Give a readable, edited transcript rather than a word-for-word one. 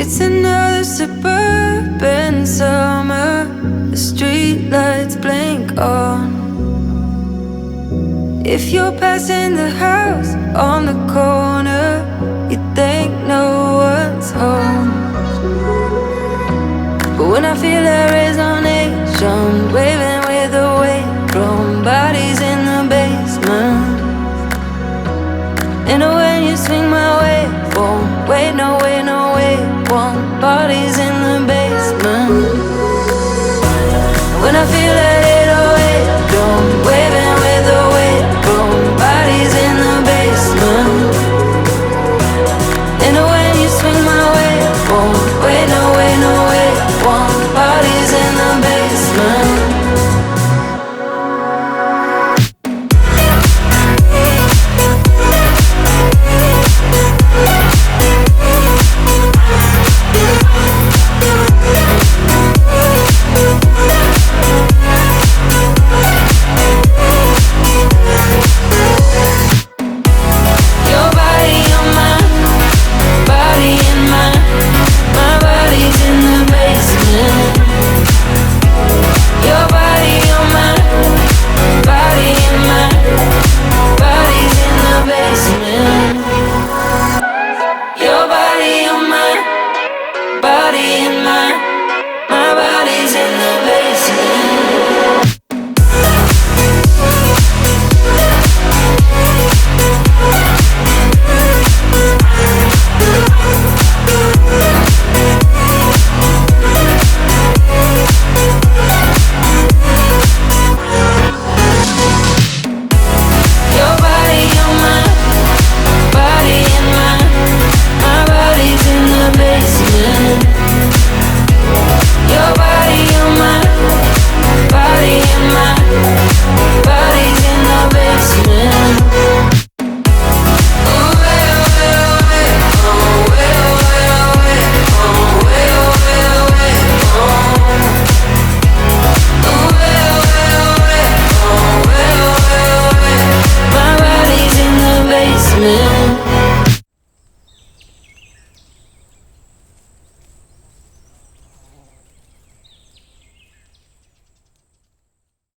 It's another suburban summer. The street lights blink on. If you're passing the house on the corner, you think no one's home. But when I feel a resonation, waving with the weight from bodies in the basement. And when you swing my way, won't wait, no way, no way. Want bodies in the basement. When I feel it